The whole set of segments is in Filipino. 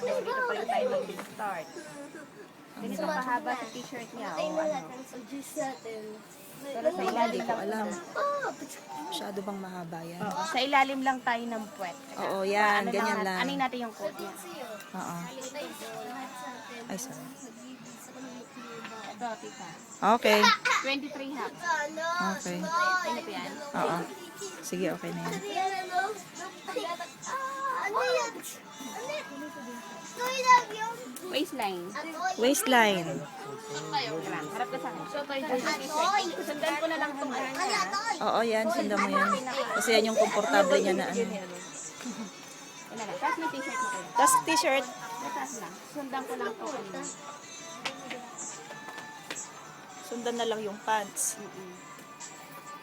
Dito pa rin tayo mag-start. Ganito kahaba sa t-shirt niya. O ano. Pero sa ilalim Hindi ko lang. alam. Masyado bang mahaba yan? Oo, sa ilalim lang tayo ng puwet. Oo, yan. Ganyan lang. Anin natin yung coat niya. Oo. Ay, sorry. Ito, tita. Okay. 23 half. Okay. Ano po yan? Oo. Sige, okay na yan. Waistline. Waistline. Ayan, harap ka sa akin. So, ito yung t-shirt. Sundan ko na lang itong ano niya. Oo, yan. Sundan mo yan. Kasi yan yung komportable niya na ano. Yan na lang. Tapos may t-shirt mo kayo. Tapos t-shirt. Mataas lang. Sundan ko lang itong ano. Sundan na lang yung pants.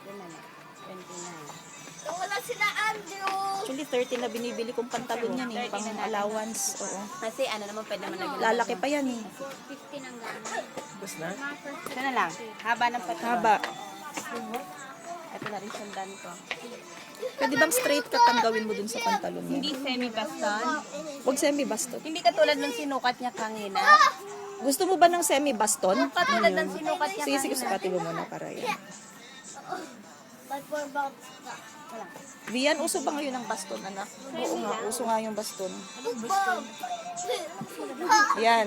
Yan na lang. 29. Wala sila Andrew. Actually, 30 na binibili kong pantalon yan eh. Pang allowance. Oo. Kasi ano naman pwede naman lagyan. Lalaki pa yan eh. 50 ng gano'n. Ito na lang. Haba ng patalon. Haba. Ito na rin sundan ko. Pwede bang straight cut ang gawin mo dun sa pantalon niya? Hindi semi-baston. Huwag semi-baston. Hindi katulad ng sinukat niya kanina. Gusto mo ba ng semi-baston? Katulad ng sinukat niya Sige, kanina. sige, sukatin mo muna para yan. But for about Vian, uso ba ngayon ang baston, anak? Oo nga, uso nga yung baston. Yan.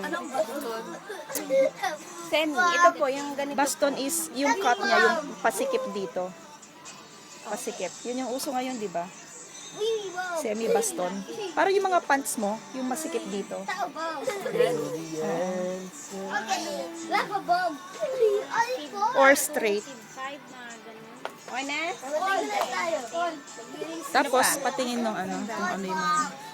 Semi. Ito po, yung ganito. Baston is yung cut niya, yung pasikip dito. Pasikip. Yun yung uso ngayon, di ba? Semi-baston. Para yung mga pants mo, yung masikip dito. Tao bomb. Okay. Like a bomb. Or straight. Okay na? Tapos, patingin ng ano, kung ano yung mga...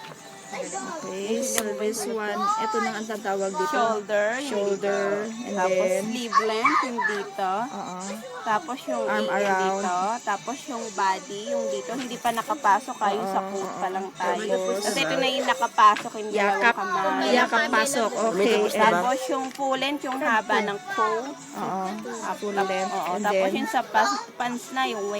Okay, so this one, ito na ang tatawag dito. Shoulder. Yung Shoulder, dito. and Tapos then, sleeve length yung dito. oo. Tapos yung Arm yung around. dito. Tapos yung body, yung dito. Hindi pa nakapasok. Kayo sa coat pa lang tayo. Tapos, Kasi ito na yung nakapasok. Yung dalawang Yakap, kamay. yakap pasok, okay. Tapos yung full length, yung haba ng coat. Oo, full length. Oo. And Tapos then, yung sa pants na, yung